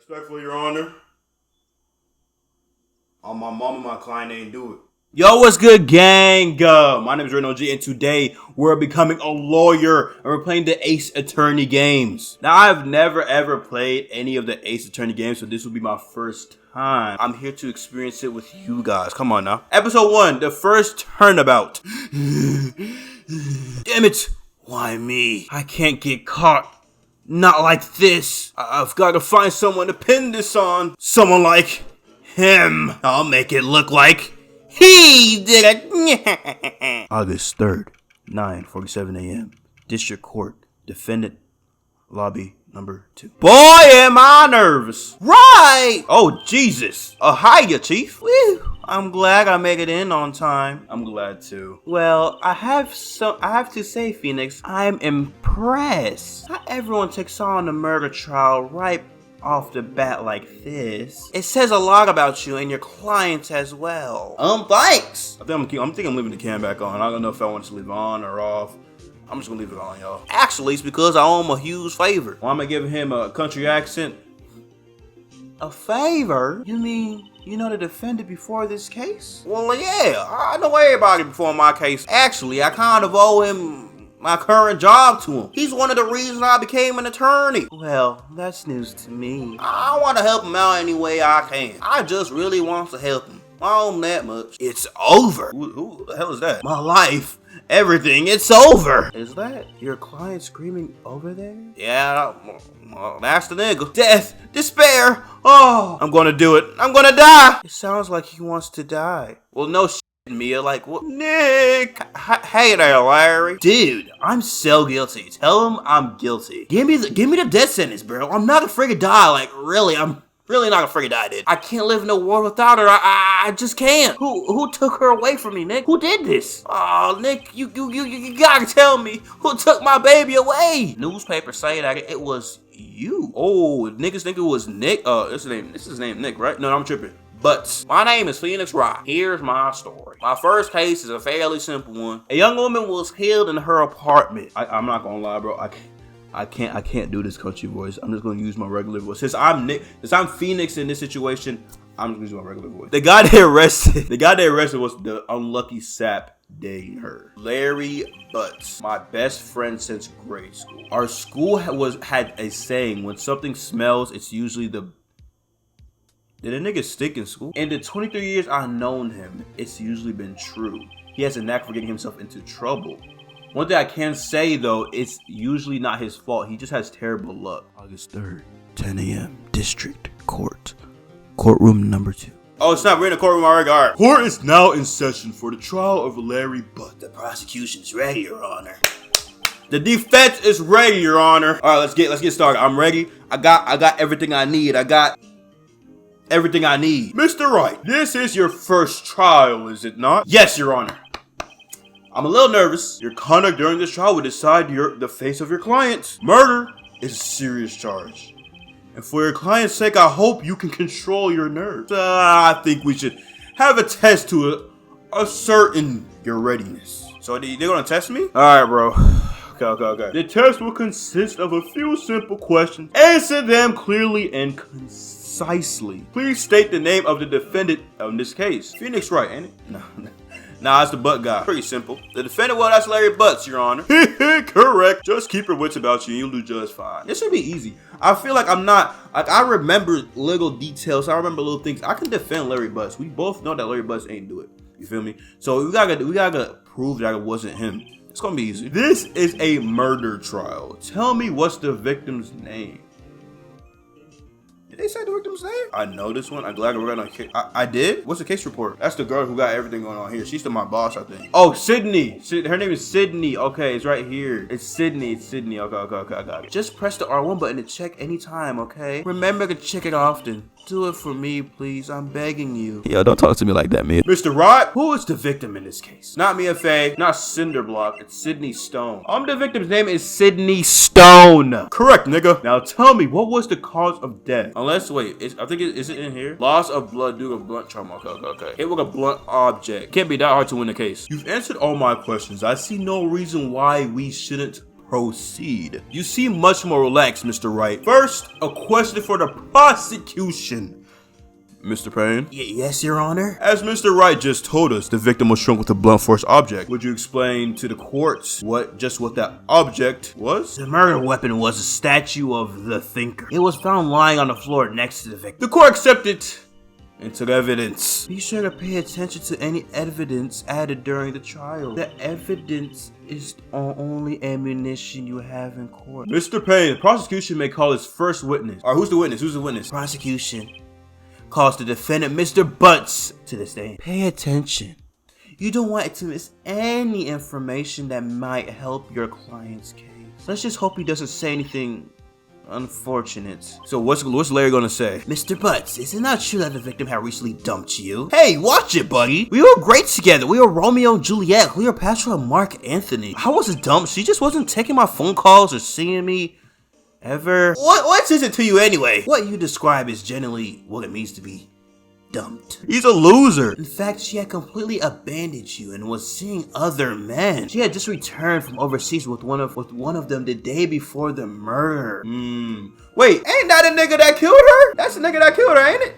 Respectfully, Your Honor. On my mama, my client ain't do it. Yo, what's good, gang? My name is RytnOG, and today we're becoming a lawyer, and we're playing the Ace Attorney games. Now, I've never ever played any of the Ace Attorney games, so this will be my first time. I'm here to experience it with you guys. Come on now. Episode 1, the first turnabout. Damn it. Why me? I can't get caught. Not like this. I've got to find someone to pin this on. Someone like him. I'll make it look like he did it. August 3rd, 9:47 a.m. District Court. Defendant lobby number 2. Boy, am I nervous. Right. Oh, Jesus. Hiya, Chief. Whew. I'm glad I made it in on time. I'm glad too. Well, I have to say, Phoenix, I'm impressed. Not everyone takes on a murder trial right off the bat like this. It says a lot about you and your clients as well. Thanks. I think I'm leaving the cam back on. I don't know if I want to leave it on or off. I'm just gonna leave it on, y'all. Actually, it's because I owe him a huge favor. Why am I giving him a country accent? A favor? You mean you know the defendant before this case? Well, yeah, I know everybody before my case. Actually, I kind of owe him my current job to him. He's one of the reasons I became an attorney. Well, that's news to me. I want to help him out any way I can. I just really want to help him. I owe him that much. It's over. Who the hell is that? My life. Everything, it's over. Is that your client screaming over there? Yeah, well, that's the nigga. Death, despair. Oh, I'm gonna do it. I'm gonna die. It sounds like he wants to die. Well, no shit, Mia. Like, what? Nick. Hey there, Larry. Dude, I'm so guilty. Tell him I'm guilty. Give me the death sentence, bro. I'm not afraid to die. Like, really, I'm really not afraid to die, dude. I can't live in a world without her. I just can't. Who took her away from me, Nick? Who did this? Oh, Nick, you gotta tell me who took my baby away. Newspapers say that it was you. Oh, niggas think it was Nick. This is his name, Nick, right? No, I'm tripping. But my name is Phoenix Rock. Here's my story. My first case is a fairly simple one. A young woman was killed in her apartment. I'm not gonna lie, bro. I can't do this country voice. I'm just gonna use my regular voice. Since I'm Phoenix in this situation, I'm just gonna use my regular voice. The guy they arrested was the unlucky sap dating her. Larry Butts, my best friend since grade school. Our school had a saying: when something smells, it's usually the... Did a nigga stick in school? In the 23 years I've known him, it's usually been true. He has a knack for getting himself into trouble. One thing I can say, though, it's usually not his fault. He just has terrible luck. August 3rd, 10 a.m. District Court. Courtroom number 2. Oh, it's not. We're in the courtroom already. All right. Court is now in session for the trial of Larry Butt. The prosecution's ready, Your Honor. The defense is ready, Your Honor. All right, let's get started. I'm ready. I got everything I need. I got everything I need. Mr. Wright, this is your first trial, is it not? Yes, Your Honor. I'm a little nervous. Your conduct during this trial will decide the fate of your clients. Murder is a serious charge. And for your client's sake, I hope you can control your nerves. I think we should have a test to ascertain your readiness. So they're gonna test me? All right, bro. Okay. The test will consist of a few simple questions. Answer them clearly and concisely. Please state the name of the defendant in this case. Phoenix Wright, ain't it? No. Nah, it's the Butt guy. Pretty simple. The defendant, well, that's Larry Butts, Your Honor. Correct. Just keep your wits about you and you'll do just fine. This should be easy. I feel like I remember little details. I remember little things. I can defend Larry Butts. We both know that Larry Butts ain't do it. You feel me? So we gotta prove that it wasn't him. It's gonna be easy. This is a murder trial. Tell me what's the victim's name. Did they say the victim's name? I know this one. I'm glad we're gonna. I did? What's the case report? That's the girl who got everything going on here. She's still my boss, I think. Oh, Sydney. Her name is Sydney. Okay, it's right here. It's Sydney. Okay, I got it. Just press the R1 button to check anytime, okay? Remember to check it often. Do it for me, please. I'm begging you. Yo, don't talk to me like that, man. Mr. Rod, who is the victim in this case? Not Mia Faye, not Cinderblock. It's Sydney Stone. The victim's name is Sydney Stone. Correct, nigga. Now tell me, what was the cause of death? Unless, wait, is it in here? Loss of blood due to blunt trauma. Okay. Hit with a blunt object. Can't be that hard to win the case. You've answered all my questions. I see no reason why we shouldn't proceed. You seem much more relaxed, Mr. Wright. First, a question for the prosecution. Mr. Payne? Yes, Your Honor? As Mr. Wright just told us, the victim was shrunk with a blunt force object. Would you explain to the courts what that object was? The murder weapon was a statue of the thinker. It was found lying on the floor next to the victim. The court accepted into evidence. Be sure to pay attention to any evidence added during the trial. The evidence is the only ammunition you have in court. Mr. Payne, the prosecution may call its first witness. Or who's the witness? Who's the witness? Prosecution calls the defendant, Mr. Butts, to the stand. Pay attention. You don't want to miss any information that might help your client's case. Let's just hope he doesn't say anything unfortunate. So what's Larry gonna say? Mr. Butts, is it not true that the victim had recently dumped you? Hey, watch it, buddy. We were great together. We were Romeo and Juliet. We were Patrick and Mark Anthony. How was it dumped? She just wasn't taking my phone calls or seeing me ever. What is it to you anyway? What you describe is generally what it means to be dumped. He's a loser. In fact, she had completely abandoned you and was seeing other men. She had just returned from overseas with one of them the day before the murder. Wait, ain't that a nigga that killed her? That's the nigga that killed her, ain't it?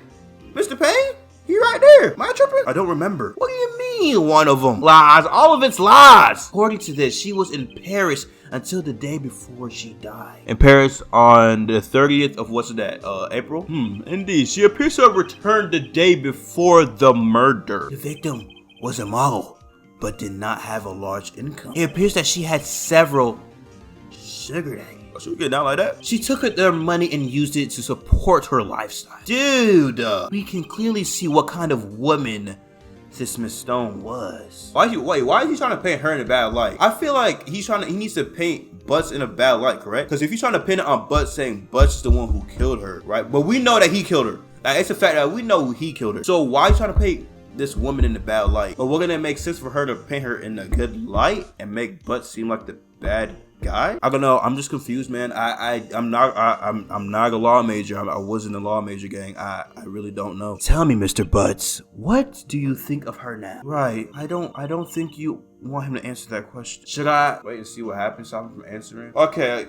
Mr. Payne? He right there. Am I tripping? I don't remember. What do you mean, one of them? Lies. All of it's lies. According to this, she was in Paris until the day before she died. In Paris on the 30th of what's that? April? Indeed. She appears to have returned the day before the murder. The victim was a model, but did not have a large income. It appears that she had several sugar daddies. Oh, she was getting out like that? She took their money and used it to support her lifestyle. Dude, we can clearly see what kind of woman this Miss Stone was. Why is he trying to paint her in a bad light? I feel like he needs to paint Butts in a bad light, correct? Because if he's trying to pin it on Butts, saying Butts is the one who killed her, right? But we know that he killed her. Like, it's a fact that we know he killed her. So why are you trying to paint this woman in a bad light? But wouldn't it make sense for her to paint her in a good light and make Butts seem like the bad guy? I don't know. I'm just confused, man. I'm not a law major. I wasn't a law major, gang. I really don't know. Tell me, Mr. Butts, what do you think of her now? Right. I don't think you want him to answer that question. Should I wait and see what happens? Stop him from answering. Okay.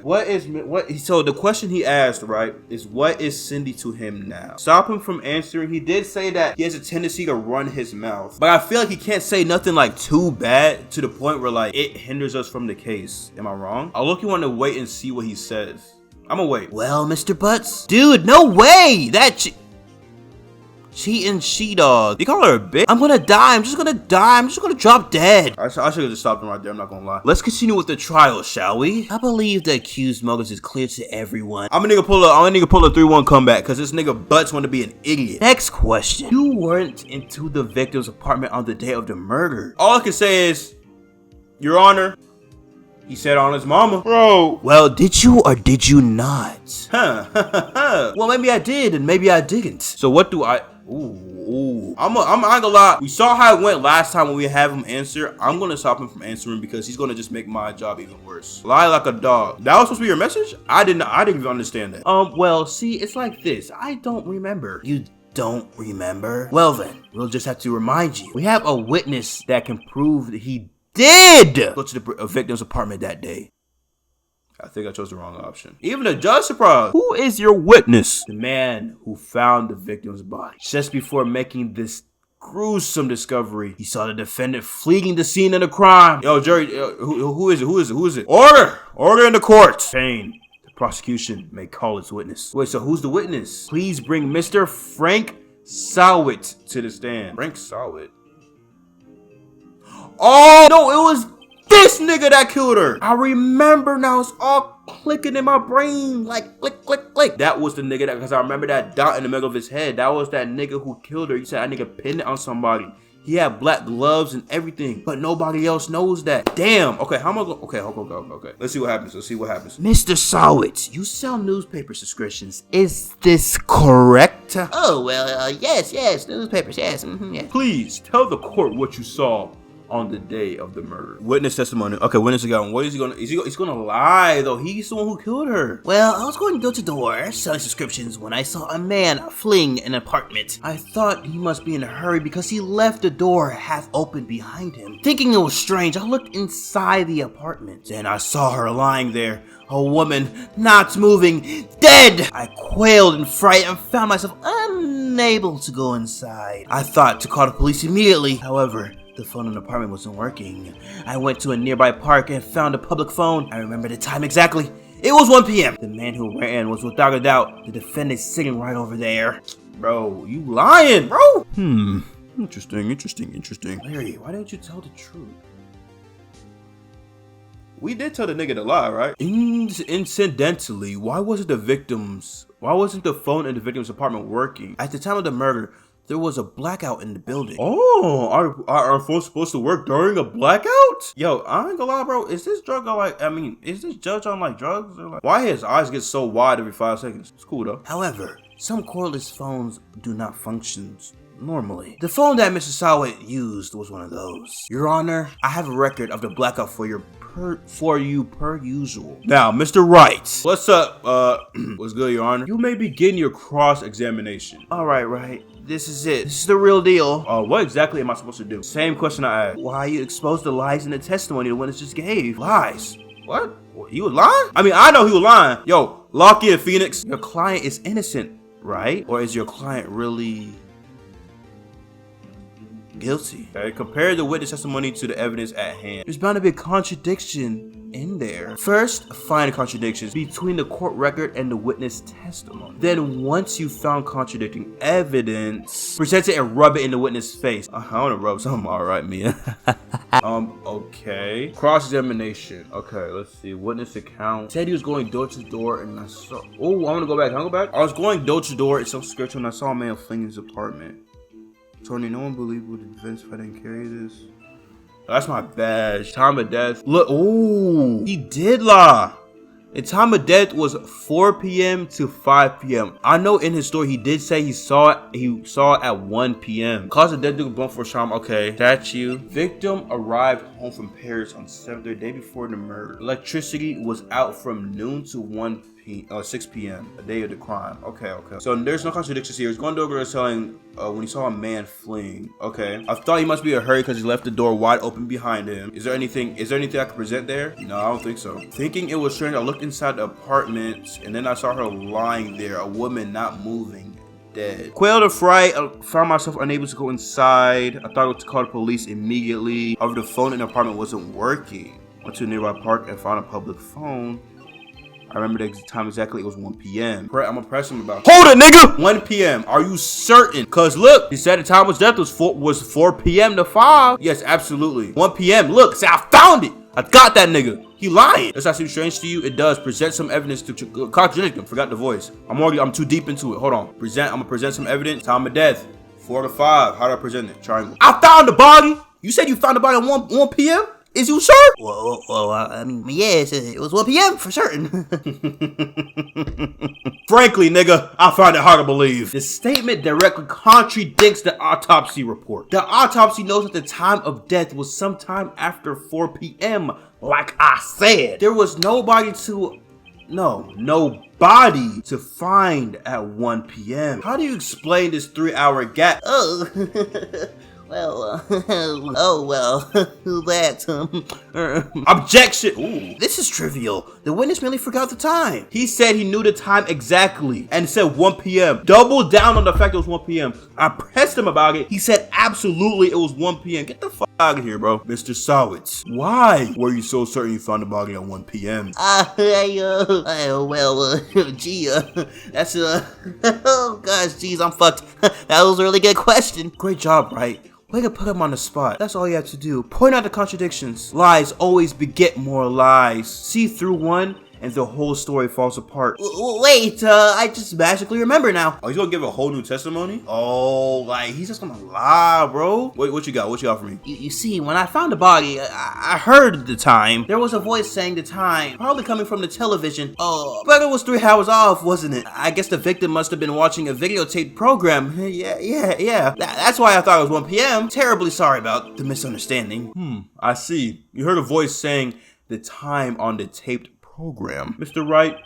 So the question he asked, right, is what is Cindy to him now? Stop him from answering. He did say that he has a tendency to run his mouth, but I feel like he can't say nothing like too bad to the point where like it hinders us from the case. Am I wrong? I look, you want to wait and see what he says. I'm gonna wait. Well, Mr. Butts, dude, no way. That cheating she-dog. You call her a bitch? I'm gonna die. I'm just gonna drop dead. I should have just stopped him right there. I'm not gonna lie. Let's continue with the trial, shall we? I believe the accused motives is clear to everyone. I'm a nigga pull a 3-1 comeback because this nigga Butts want to be an idiot. Next question. You weren't into the victim's apartment on the day of the murder. All I can say is, Your Honor, he said on his mama. Bro. Well, did you or did you not? Huh. Well, maybe I did and maybe I didn't. So what do I... Ooh. I'm not gonna lie. We saw how it went last time when we have him answer. I'm gonna stop him from answering because he's gonna just make my job even worse. Lie like a dog. That was supposed to be your message? I didn't even understand that. Well, see, it's like this. I don't remember. You don't remember? Well then, we'll just have to remind you. We have a witness that can prove that he did go to the victim's apartment that day. I think I chose the wrong option. Even the judge surprised. Who is your witness? The man who found the victim's body. Just before making this gruesome discovery, he saw the defendant fleeing the scene of the crime. Yo, jury, who is it? Order in the court. Payne, the prosecution may call its witness. Wait, so who's the witness? Please bring Mr. Frank Sowit to the stand. Frank Sowit? Oh, no, it was this nigga that killed her. I remember now. It's all clicking in my brain. Like, click, click, click. That was the nigga that, because I remember that dot in the middle of his head. That was that nigga who killed her. He said that nigga pinned it on somebody. He had black gloves and everything, but nobody else knows that. Damn. Okay, how am I going? Okay. Let's see what happens. Mr. Sowit, you sell newspaper subscriptions. Is this correct? Oh, well, yes, newspapers, yes. Please tell the court what you saw on the day of the murder. Witness testimony. Okay, witness again. What is he gonna? He's gonna lie though. He's the one who killed her. Well, I was going door to door selling subscriptions when I saw a man fleeing an apartment. I thought he must be in a hurry because he left the door half open behind him. Thinking it was strange, I looked inside the apartment. Then I saw her lying there, a woman not moving, dead. I quailed in fright and found myself unable to go inside. I thought to call the police immediately. However, the phone in the apartment wasn't working. I went to a nearby park and found a public phone. I remember the time exactly. It was 1 p.m. The man who ran was without a doubt the defendant sitting right over there. Bro, you lying, bro. Interesting. Larry, why didn't you tell the truth? We did tell the nigga to lie, right? Incidentally, why wasn't the phone in the victim's apartment working? At the time of the murder, there was a blackout in the building. Oh, are phones supposed to work during a blackout? Yo, I ain't gonna lie, bro. Is this drug is this judge on like drugs? Or like, why his eyes get so wide every 5 seconds? It's cool though. However, some cordless phones do not function normally. The phone that Mr. Sawit used was one of those. Your Honor, I have a record of the blackout for you per usual. Now, Mr. Wright, what's up? What's good, Your Honor? You may begin your cross-examination. All right. This is it. This is the real deal. What exactly am I supposed to do? Same question I asked. Why you exposed the lies in the testimony the witness just gave? Lies? What? He was lying? I mean, I know he was lying. Yo, lock in, Phoenix. Your client is innocent, right? Or is your client really guilty? Okay, compare the witness testimony to the evidence at hand. There's bound to be a contradiction in there. First, find contradictions between the court record and the witness testimony. Then, once you found contradicting evidence, present it and rub it in the witness' face. I want to rub something, all right, Mia. Okay. Cross-examination. Okay, let's see. Witness account. Said he was going door to door and I saw... Oh, I want to go back. Can I go back? I was going door to door in some scripture and I saw a man fleeing his apartment. Tony, no one believed with the defense if I didn't carry this. That's my badge. Time of death. Look, oh, he did lie. The time of death was 4 p.m. to 5 p.m. I know in his story he did say he saw it at 1 p.m. Cause of death due to blunt force trauma. Okay. Statue. Victim arrived home from Paris on 7th, the day before the murder. Electricity was out from noon to 6 p.m. the day of the crime. Okay. So there's no contradictions here. He's going to door telling when he saw a man fleeing. Okay. I thought he must be in a hurry because he left the door wide open behind him. Is there anything I could present there? No, I don't think so. Thinking it was strange, I looked inside the apartment and then I saw her lying there, a woman not moving, dead. Quailed of fright, I found myself unable to go inside. I thought to call the police immediately. However, the phone in the apartment wasn't working. Went to a nearby park and found a public phone. I remember the time exactly. It was 1 p.m. I'm gonna press him about. Hold it, nigga! 1 p.m. Are you certain? Cause look, he said the time of death was 4 p.m. to 5. Yes, absolutely. 1 p.m. Look, say I found it. I got that nigga. He lying. Does that seem strange to you? It does. Present some evidence to contradict him. Forgot the voice. I'm too deep into it. Hold on. I'm gonna present some evidence. Time of death 4 to 5. How do I present it? Triangle. I found the body. You said you found the body at 1 p.m. Is you sure? Well, I mean, yes, it was 1 p.m. for certain. Frankly, nigga, I find it hard to believe. The statement directly contradicts the autopsy report. The autopsy knows that the time of death was sometime after 4 p.m. Like I said, there was nobody to find at 1 p.m. How do you explain this 3-hour gap? Objection! Ooh. This is trivial. The witness merely forgot the time. He said he knew the time exactly and said 1 p.m. Double down on the fact it was 1 p.m. I pressed him about it. He said absolutely it was 1 p.m. Get the fuck out of here, bro. Mr. Sawitz, why were you so certain you found the body at 1 p.m.? That's oh gosh, geez, I'm fucked. That was a really good question. Great job, right? Way to put him on the spot. That's all you have to do. Point out the contradictions. Lies always beget more lies. See through one and the whole story falls apart. Wait, I just magically remember now. Oh, he's gonna give a whole new testimony? Oh, like, he's just gonna lie, bro. Wait, what you got? What you got for me? You see, when I found the body, I heard the time. There was a voice saying the time, probably coming from the television. Oh, but it was 3 hours off, wasn't it? I guess the victim must have been watching a videotaped program. Yeah. That's why I thought it was 1 p.m. Terribly sorry about the misunderstanding. I see. You heard a voice saying the time on the taped program. Mr. Wright,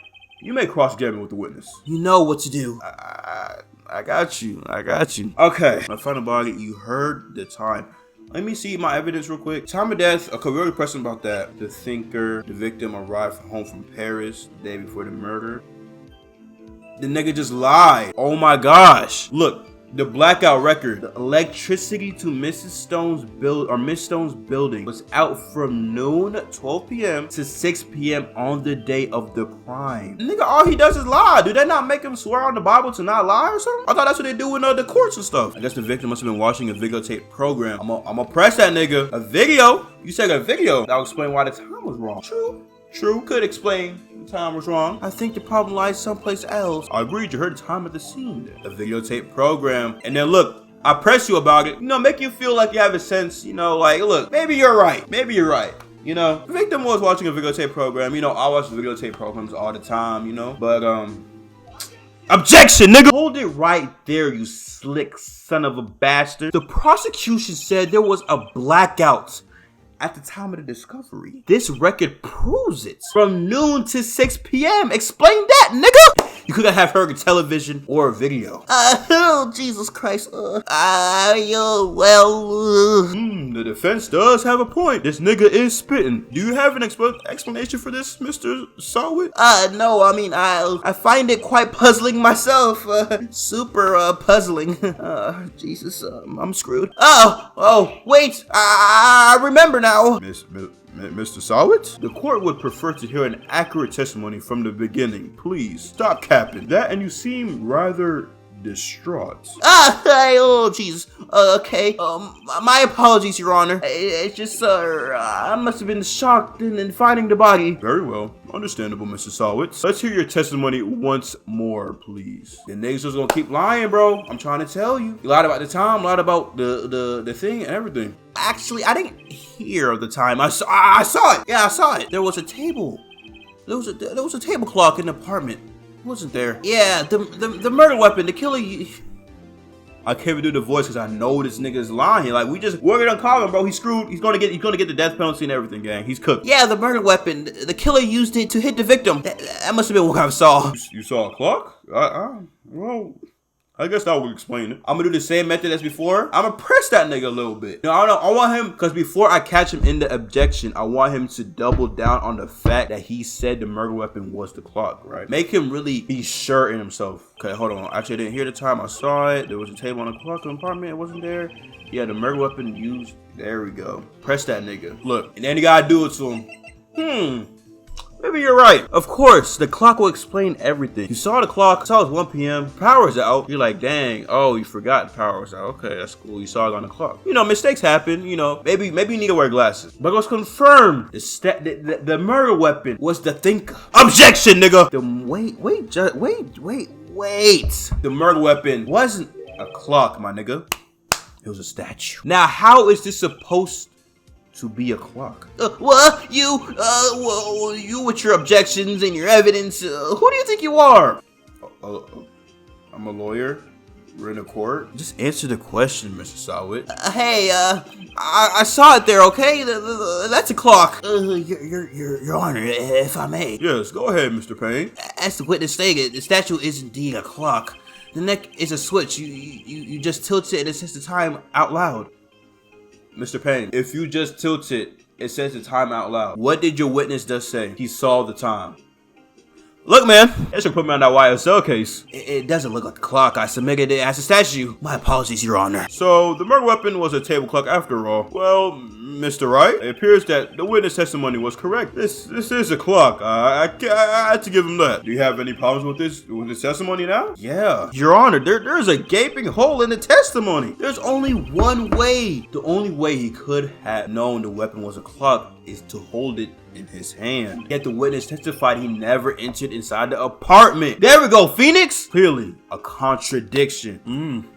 you may cross-examine with the witness. You know what to do. I got you. Okay, I found the body. You heard the time. Let me see my evidence real quick. Time of death. Okay, we're already pressing about that. The victim arrived home from Paris the day before the murder. The nigga just lied. Oh my gosh. Look, the blackout record. The electricity to Miss Stone's building was out from noon, 12 p.m. to 6 p.m. on the day of the crime. Nigga, all he does is lie. Do they not make him swear on the Bible to not lie or something? I thought that's what they do in the courts and stuff. I guess the victim must have been watching a videotape program. I'm gonna press that nigga. A video? You said a video. That'll explain why the time was wrong. True. Could explain the time was wrong. I think the problem lies someplace else. I agreed. You heard the time at the scene. A videotape program. And then look, I press you about it. You know, make you feel like you have a sense, you know, like, look, maybe you're right. You know, the victim was watching a videotape program. You know, I watch videotape programs all the time, you know. But, objection, nigga! Hold it right there, you slick son of a bastard. The prosecution said there was a blackout at the time of the discovery. This record proves it. From noon to 6 p.m. Explain that, nigga! You could have heard a television or a video. Oh, Jesus Christ. The defense does have a point. This nigga is spitting. Do you have an explanation for this, Mr. SoaR? No, I mean, I find it quite puzzling myself. Super puzzling. Jesus, I'm screwed. Oh, wait, I remember now. Mr. SoaR? The court would prefer to hear an accurate testimony from the beginning. Please, stop capping. That and you seem rather distraught. Oh, Jesus. Okay. My apologies, Your Honor. It's just, I must have been shocked in finding the body. Very well. Understandable, Mr. SoaR. Let's hear your testimony once more, please. The niggas just gonna keep lying, bro. I'm trying to tell you. You lied about the time, lied about the thing and everything. Actually, I didn't hear the time. I saw it. Yeah, I saw it. There was a table. There was a table clock in the apartment. Wasn't there? Yeah, the murder weapon, the killer. I can't even do the voice because I know this nigga is lying. Like, we're gonna call him, bro. He's screwed. He's gonna get the death penalty and everything, gang. He's cooked. Yeah, the murder weapon. The killer used it to hit the victim. That must have been what I saw. You saw a clock? Well, I guess that would explain it. I'm gonna do the same method as before. I'm gonna press that nigga a little bit. You know, I don't know. I want him, because before I catch him in the objection, I want him to double down on the fact that he said the murder weapon was the clock, right? Make him really be sure in himself. Okay, hold on. Actually, I didn't hear the time. I saw it. There was a table on the clock in the apartment. It wasn't there. Yeah, the murder weapon used. There we go. Press that nigga. Look, and then you gotta do it to him. Maybe you're right. Of course, the clock will explain everything. You saw the clock, saw it was 1 p.m. Power's out. You're like, dang, oh, you forgot the power was out. Okay, that's cool. You saw it on the clock. You know, mistakes happen. You know, maybe you need to wear glasses. But it was confirmed. The murder weapon was the thinker. Objection, nigga. Wait. The murder weapon wasn't a clock, my nigga. It was a statue. Now, how is this supposed to be a clock? You with your objections and your evidence, who do you think you are? I'm a lawyer. We're in a court. Just answer the question, Mr. SoaR. Hey, I saw it there, okay? That's a clock. Your Honor, if I may. Yes, go ahead, Mr. Payne. As the witness stated, the statue is indeed a clock. The neck is a switch. You just tilt it and it says the time out loud. Mr. Payne, if you just tilt it, it says the time out loud. What did your witness just say? He saw the time. Look, man, they should put me on that YSL case. It doesn't look like a clock. I submitted it as a statue. My apologies, Your Honor. So, the murder weapon was a table clock after all. Well, Mr. Wright, it appears that the witness testimony was correct. This is a clock. I had to give him that. Do you have any problems with this testimony now? Yeah. Your Honor, there's a gaping hole in the testimony. There's only one way. The only way he could have known the weapon was a clock is to hold it in his hand. Yet the witness testified he never entered inside the apartment. There we go, Phoenix. Clearly a contradiction.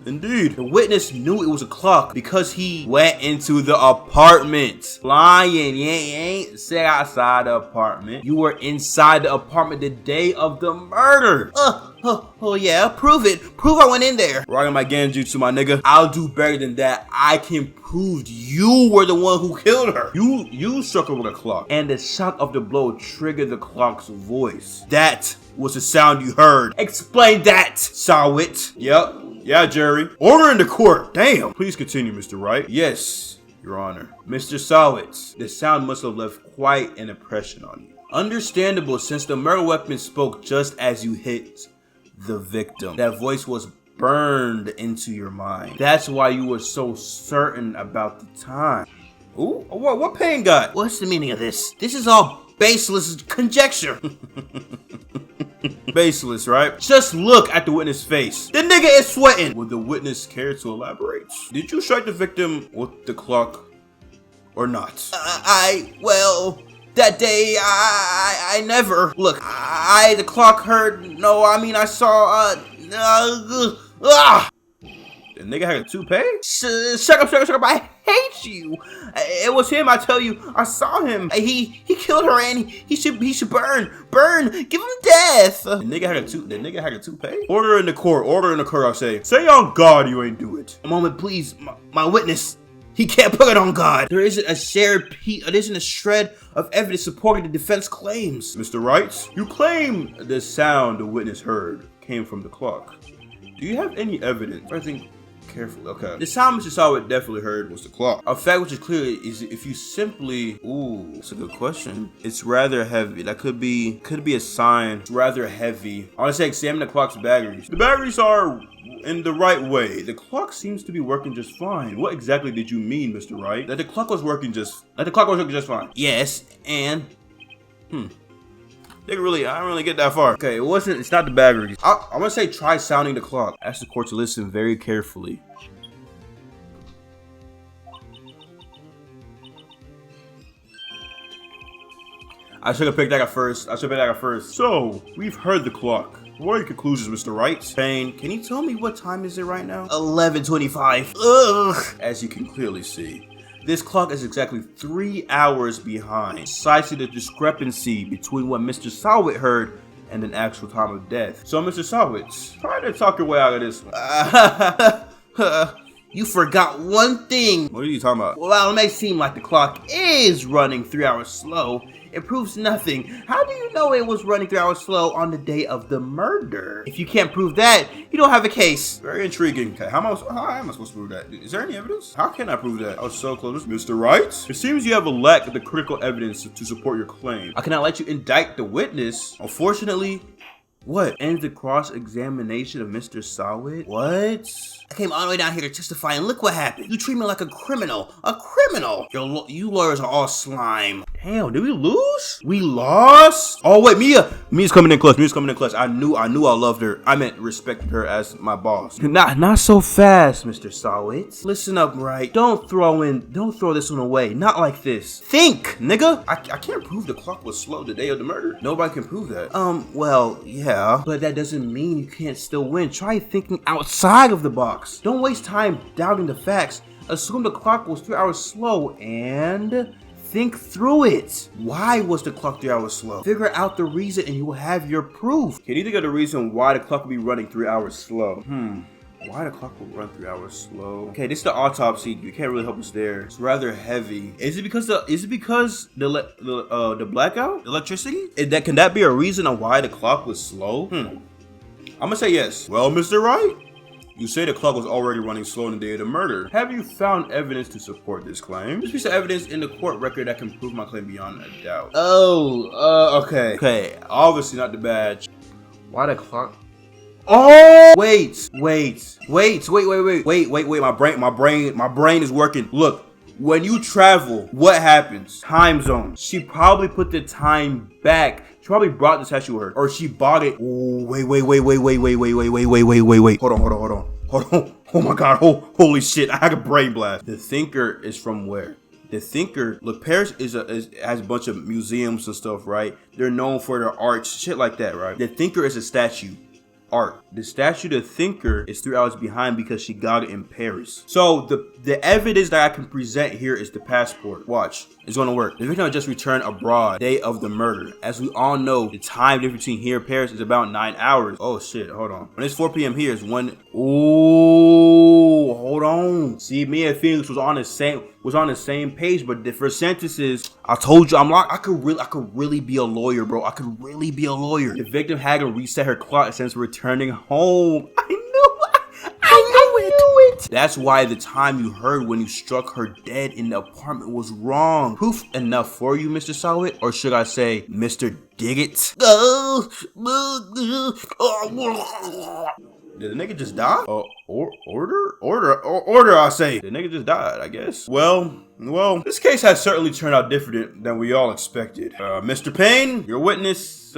Indeed. The witness knew it was a clock because he went into the apartment. Lying. You ain't sit outside the apartment. You were inside the apartment the day of the murder. Oh yeah, prove it. Prove I went in there. Rocking my Genjutsu, my nigga. I'll do better than that. I can prove you were the one who killed her. You struck her with a clock. And the shock of the blow triggered the clock's voice. That was the sound you heard. Explain that, Sawit. Yep. Yeah, Jerry. Order in the court. Damn. Please continue, Mr. Wright. Yes, Your Honor. Mr. Sawit, the sound must have left quite an impression on you. Understandable, since the murder weapon spoke just as you hit the victim. That voice was burned into your mind. That's why you were so certain about the time. Ooh, what pain got? What's the meaning of this? This is all baseless conjecture. Baseless, right? Just look at the witness' face. The nigga is sweating. Would the witness care to elaborate? Did you strike the victim with the clock or not? Well, that day, I never. Look, the clock heard, no, I mean, I saw, The nigga had a toupee? Shut up, I hate you. It was him, I tell you. I saw him. He killed her and he should burn, give him death. The nigga had a toupee? Order in the court, I say. Say on God you ain't do it. A moment, please, my witness. He can't put it on God. There isn't a shred of evidence supporting the defense claims. Mr. Wright, you claim the sound the witness heard came from the clock. Do you have any evidence? I think carefully. Okay. The sound Mr. Sawit definitely heard was the clock. A fact which is clear is if you simply, ooh, that's a good question. It's rather heavy. That could be a sign. It's rather heavy. I want to say examine the clock's batteries. The batteries are in the right way. The clock seems to be working just fine. What exactly did you mean, Mr. Wright? That the clock was working just fine. Yes, and I didn't really get that far. Okay, it's not the batteries. I'm gonna say try sounding the clock. Ask the court to listen very carefully. I should have picked that at first. So, we've heard the clock. What are your conclusions, Mr. Wright? Payne, can you tell me what time is it right now? 11:25. Ugh. As you can clearly see, this clock is exactly 3 hours behind. Precisely the discrepancy between what Mr. Sawit heard and an actual time of death. So, Mr. Sawit, try to talk your way out of this one. You forgot one thing. What are you talking about? Well, it may seem like the clock is running 3 hours slow, it proves nothing. How do you know it was running 3 hours slow on the day of the murder? If you can't prove that, you don't have a case. Very intriguing. Okay, how am I supposed to prove that? Is there any evidence? How can I prove that? I was so close. Mr. Wright, it seems you have a lack of the critical evidence to support your claim. I cannot let you indict the witness. Unfortunately, what? Ends the cross-examination of Mr. Sawit? What? I came all the way down here to testify and look what happened. You treat me like a criminal. You lawyers are all slime. Damn, did we lose? We lost? Oh wait, Mia's coming in clutch. I knew I loved her. I meant respected her as my boss. Not so fast, Mr. Sawit. Listen up, right? Don't throw this one away. Not like this. Think, nigga. I can't prove the clock was slow the day of the murder. Nobody can prove that. Well, yeah, but that doesn't mean you can't still win. Try thinking outside of the box. Don't waste time doubting the facts. Assume the clock was 3 hours slow and think through it. Why was the clock 3 hours slow? Figure out the reason and you will have your proof. Can you think of the reason why the clock would be running 3 hours slow? Why the clock will run 3 hours slow? Okay, this is the autopsy. You can't really help us there. It's rather heavy. Is it because the blackout? Electricity? Can that be a reason on why the clock was slow? I'm gonna say yes. Well, Mr. Wright, you say the clock was already running slow on the day of the murder. Have you found evidence to support this claim? There's a piece of evidence in the court record that can prove my claim beyond a doubt. Okay. Okay, obviously not the badge. Why the clock? Oh, wait, my brain is working. Look, when you travel, what happens? Time zone. She probably put the time back. She probably brought this tattoo with her, or she bought it. Ooh, wait. Hold on. Oh my God, holy shit, I had a brain blast. The thinker is from where? The Thinker, look, Paris has a bunch of museums and stuff, right? They're known for their arts, shit like that, right? The Thinker is a statue. Art. The statue The Thinker is 3 hours behind because she got it in Paris. So the evidence that I can present here is the passport. Watch. It's gonna work. The victim just returned abroad day of the murder. As we all know, the time difference between here and Paris is about 9 hours. Oh shit, hold on. When it's 4 p.m. here, it's 1. Ooh, hold on. See, me and Phoenix was on the same page, but different sentences. I told you, I could really be a lawyer, bro. I could really be a lawyer. The victim had to reset her clock since returning home. I knew it. That's why the time you heard when you struck her dead in the apartment was wrong. Proof enough for you, Mr. Solid? Or should I say, Mr. Diggit? Did the nigga just die? Order, I say. The nigga just died, I guess. Well, this case has certainly turned out different than we all expected. Mr. Payne, your witness,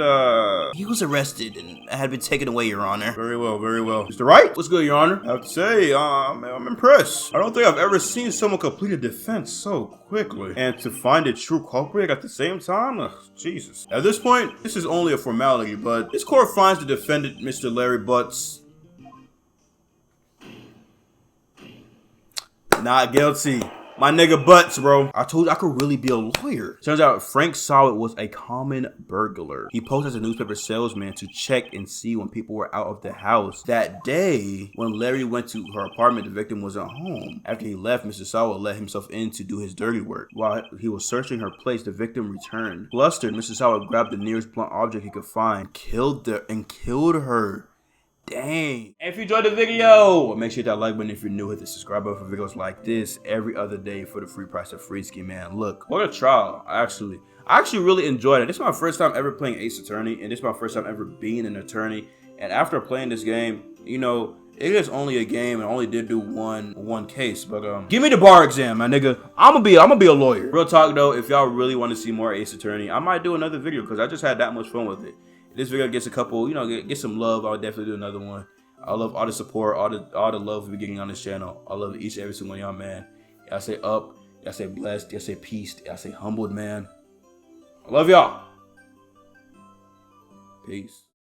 he was arrested and had been taken away, Your Honor. Very well. Mr. Wright, what's good, Your Honor? I have to say, I'm impressed. I don't think I've ever seen someone complete a defense so quickly. And to find a true culprit at the same time? Jesus. At this point, this is only a formality, but this court finds the defendant, Mr. Larry Butts, not guilty. My nigga Butts, bro. I told you I could really be a lawyer. Turns out Frank Solid was a common burglar. He posed as a newspaper salesman to check and see when people were out of the house. That day, when Larry went to her apartment, the victim wasn't home. After he left, Mr. Solid let himself in to do his dirty work. While he was searching her place, the victim returned. Flustered, Mr. Solid grabbed the nearest blunt object he could find, killed her. Dang. If you enjoyed the video, make sure you hit that like button. If you're new, hit the subscribe button for videos like this every other day for the free price of free skin, man. Look, what a trial. I actually really enjoyed it. This is my first time ever playing Ace Attorney, and this is my first time ever being an attorney. And after playing this game, you know, it is only a game and I only did do one case, but give me the bar exam, my nigga. I'm gonna be a lawyer. Real talk though, if y'all really want to see more Ace Attorney, I might do another video because I just had that much fun with it. If this video gets a couple, you know, get some love, I'll definitely do another one. I love all the support, all the love we're getting on this channel. I love each and every single one of y'all, man. Y'all say up, y'all say blessed, y'all say peace, y'all say humbled, man. I love y'all. Peace.